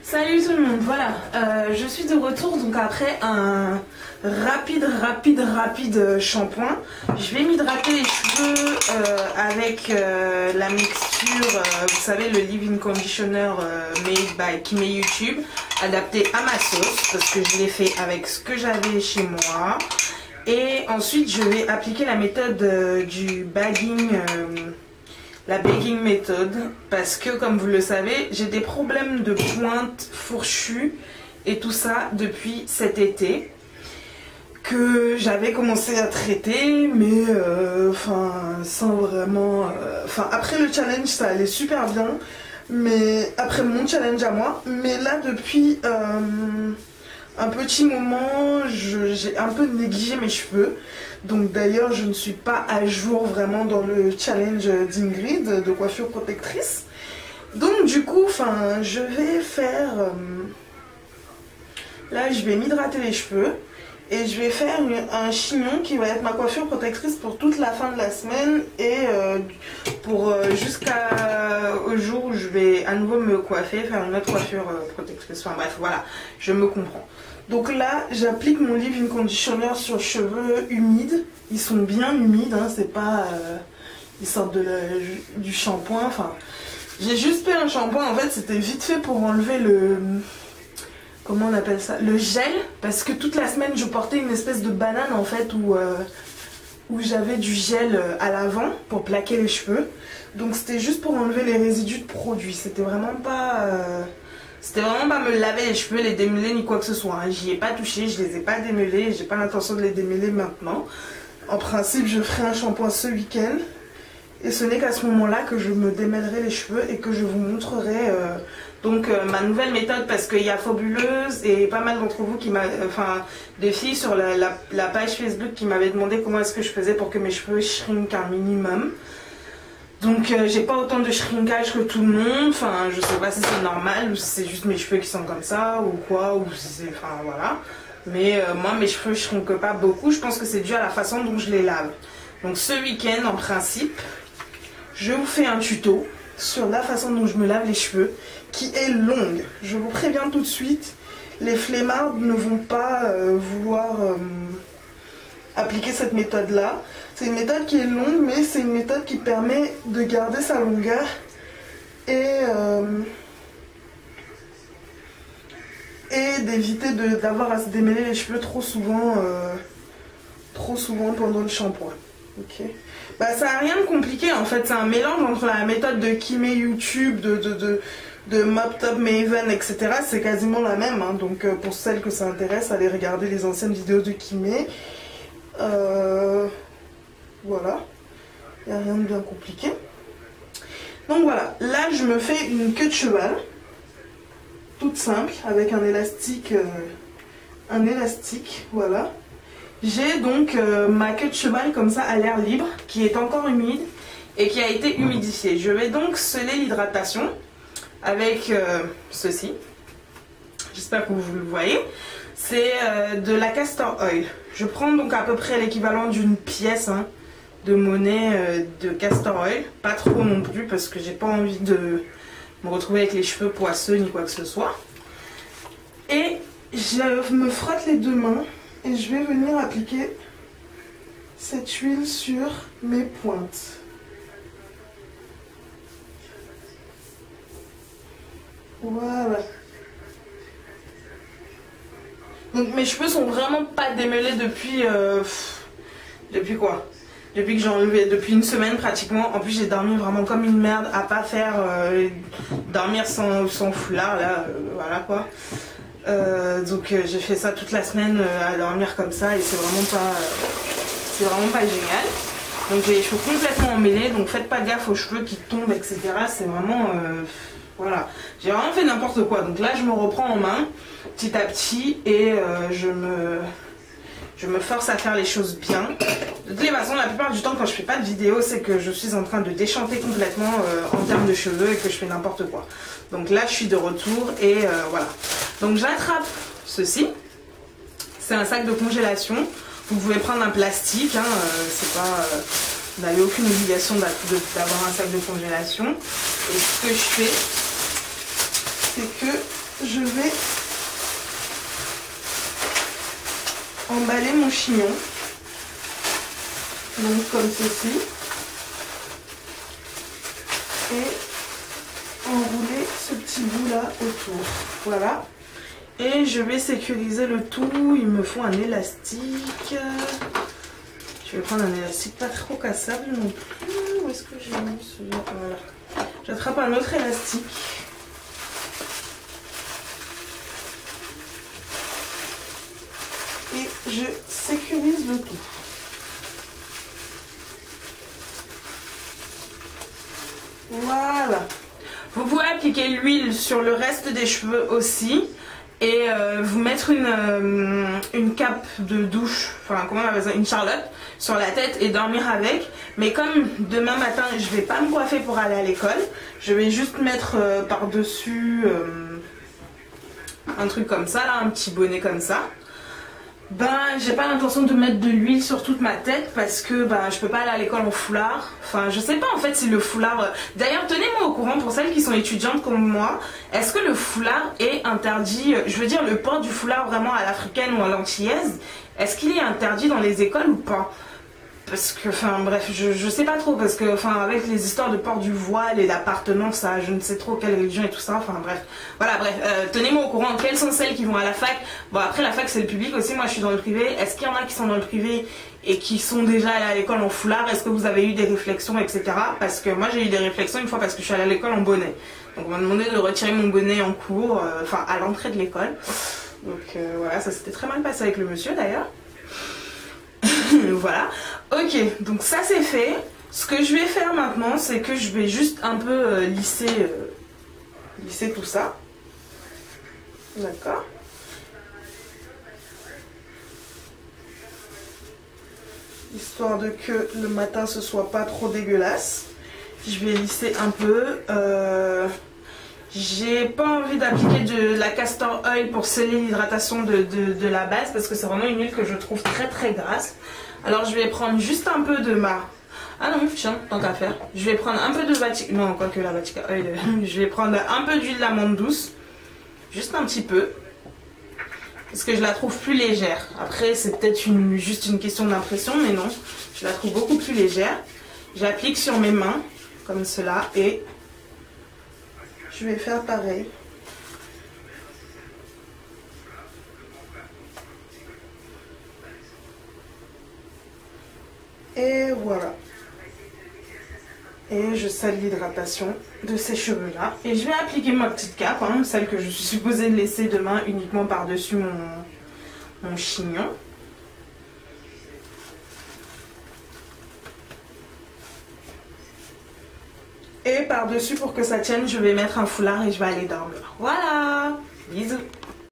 Salut tout le monde, voilà, je suis de retour donc après un rapide shampoing. Je vais m'hydrater les cheveux avec la mixture, vous savez, le leave-in conditioner made by Kimé YouTube, adapté à ma sauce parce que je l'ai fait avec ce que j'avais chez moi. Et ensuite je vais appliquer la méthode du bagging. La bagging méthode, parce que comme vous le savez, j'ai des problèmes de pointe fourchue et tout ça depuis cet été que j'avais commencé à traiter, mais sans vraiment... après le challenge ça allait super bien, mais après mon challenge à moi, mais là depuis un petit moment j'ai un peu négligé mes cheveux. Donc d'ailleurs je ne suis pas à jour vraiment dans le challenge d'Ingrid de coiffure protectrice. Donc du coup je vais faire... là je vais m'hydrater les cheveux. Et je vais faire un chignon qui va être ma coiffure protectrice pour toute la fin de la semaine. Et pour jusqu'au jour où je vais à nouveau me coiffer, faire une autre coiffure protectrice. Enfin bref, voilà, je me comprends. Donc là, j'applique mon leave-in conditioner sur cheveux humides. Ils sont bien humides, hein, c'est pas... ils sortent du shampoing. Enfin, j'ai juste fait un shampoing, en fait, c'était vite fait pour enlever le... comment on appelle ça? Le gel. Parce que toute la semaine, je portais une espèce de banane, en fait, où j'avais du gel à l'avant pour plaquer les cheveux. Donc c'était juste pour enlever les résidus de produits. C'était vraiment pas... c'était vraiment pas me laver les cheveux, les démêler ni quoi que ce soit. Hein. J'y ai pas touché, je les ai pas démêlés, j'ai pas l'intention de les démêler maintenant. En principe, je ferai un shampoing ce week-end. Et ce n'est qu'à ce moment-là que je me démêlerai les cheveux et que je vous montrerai ma nouvelle méthode, parce qu'il y a Fabuleuse et pas mal d'entre vous qui des filles sur la page Facebook qui m'avaient demandé comment est-ce que je faisais pour que mes cheveux shrinkent un minimum. Donc j'ai pas autant de shrinkage que tout le monde, je sais pas si c'est normal ou si c'est juste mes cheveux qui sont comme ça ou quoi, ou si c'est, voilà. Mais moi mes cheveux shrinkent pas beaucoup, je pense que c'est dû à la façon dont je les lave. Donc ce week-end en principe, je vous fais un tuto sur la façon dont je me lave les cheveux, qui est longue. Je vous préviens tout de suite, les flemmards ne vont pas vouloir appliquer cette méthode-là. C'est une méthode qui est longue, mais c'est une méthode qui permet de garder sa longueur et d'éviter d'avoir à se démêler les cheveux trop souvent pendant le shampoing. Ok. Bah ça n'a rien de compliqué en fait, c'est un mélange entre la méthode de Kimé YouTube, de Mop Top Maven, etc. C'est quasiment la même, hein. Donc pour celles que ça intéresse, allez regarder les anciennes vidéos de Kimé. Voilà, il n'y a rien de bien compliqué. Donc voilà, là je me fais une queue de cheval, toute simple, avec un élastique, voilà. J'ai donc ma queue de cheval comme ça à l'air libre, qui est encore humide et qui a été humidifiée. Je vais donc sceller l'hydratation avec ceci. J'espère que vous le voyez. C'est de la castor oil. Je prends donc à peu près l'équivalent d'une pièce de monnaie de castor oil. Pas trop non plus parce que j'ai pas envie de me retrouver avec les cheveux poisseux ni quoi que ce soit. Et je me frotte les deux mains. Et je vais venir appliquer cette huile sur mes pointes. Voilà. Donc mes cheveux sont vraiment pas démêlés depuis... depuis quoi? Depuis que j'ai enlevé, depuis une semaine pratiquement. En plus j'ai dormi vraiment comme une merde à pas faire... dormir sans foulard là, voilà quoi. Donc j'ai fait ça toute la semaine à dormir comme ça et c'est vraiment pas génial. Donc j'ai les cheveux complètement emmêlés, donc faites pas gaffe aux cheveux qui tombent, etc. C'est vraiment voilà, j'ai vraiment fait n'importe quoi. Donc là je me reprends en main petit à petit et je me force à faire les choses bien. De toutes les façons, la plupart du temps quand je fais pas de vidéo, c'est que je suis en train de déchanter complètement en termes de cheveux et que je fais n'importe quoi. Donc là je suis de retour et voilà. Donc j'attrape ceci, c'est un sac de congélation. Vous pouvez prendre un plastique, hein, c'est pas, vous n'avez aucune obligation d'avoir un sac de congélation. Et ce que je fais, c'est que je vais emballer mon chignon. Donc comme ceci. Et enrouler ce petit bout là autour. Voilà. Et je vais sécuriser le tout. Il me faut un élastique. Je vais prendre un élastique pas trop cassable non plus. Où est-ce que j'ai mis celui-là? Voilà. J'attrape un autre élastique. Et je sécurise le tout. Voilà. Vous pouvez appliquer l'huile sur le reste des cheveux aussi. Et vous mettre une cape de douche, enfin comment on appelle ça, une charlotte sur la tête et dormir avec. Mais comme demain matin je vais pas me coiffer pour aller à l'école, je vais juste mettre par-dessus un truc comme ça, là, un petit bonnet comme ça. Ben j'ai pas l'intention de mettre de l'huile sur toute ma tête parce que ben je peux pas aller à l'école en foulard. Enfin je sais pas en fait si le foulard... D'ailleurs tenez-moi au courant pour celles qui sont étudiantes comme moi. Est-ce que le foulard est interdit? Je veux dire le port du foulard vraiment à l'africaine ou à l'antillaise. Est-ce qu'il est interdit dans les écoles ou pas? Parce que, enfin bref, je sais pas trop, parce que, enfin, avec les histoires de port du voile et d'appartenance à je ne sais trop quelle religion et tout ça, enfin bref. Voilà, bref, tenez-moi au courant, quelles sont celles qui vont à la fac? Bon, après la fac c'est le public aussi, moi je suis dans le privé. Est-ce qu'il y en a qui sont dans le privé et qui sont déjà allés à l'école en foulard? Est-ce que vous avez eu des réflexions, etc. Parce que moi j'ai eu des réflexions une fois parce que je suis allée à l'école en bonnet. Donc on m'a demandé de retirer mon bonnet en cours, enfin à l'entrée de l'école. Donc voilà, ça s'était très mal passé avec le monsieur d'ailleurs. Voilà, ok, donc ça c'est fait. Ce que je vais faire maintenant, c'est que je vais juste un peu lisser tout ça. D'accord. Histoire de que le matin ce soit pas trop dégueulasse. Je vais lisser un peu. J'ai pas envie d'appliquer de la castor oil pour sceller l'hydratation de la base parce que c'est vraiment une huile que je trouve très très grasse. Alors je vais prendre juste un peu de ma... Ah non, tiens, tant qu'à faire. Je vais prendre un peu de Vatica... Non, quoique la Vatica oil. Je vais prendre un peu d'huile d'amande douce. Juste un petit peu. Parce que je la trouve plus légère. Après, c'est peut-être juste une question d'impression, mais non. Je la trouve beaucoup plus légère. J'applique sur mes mains, comme cela, et... je vais faire pareil. Et voilà. Et je scelle l'hydratation de ces cheveux-là. Et je vais appliquer ma petite cape, hein, celle que je suis supposée laisser demain uniquement par-dessus mon chignon. Et par-dessus, pour que ça tienne, je vais mettre un foulard et je vais aller dormir. Voilà. Bisous.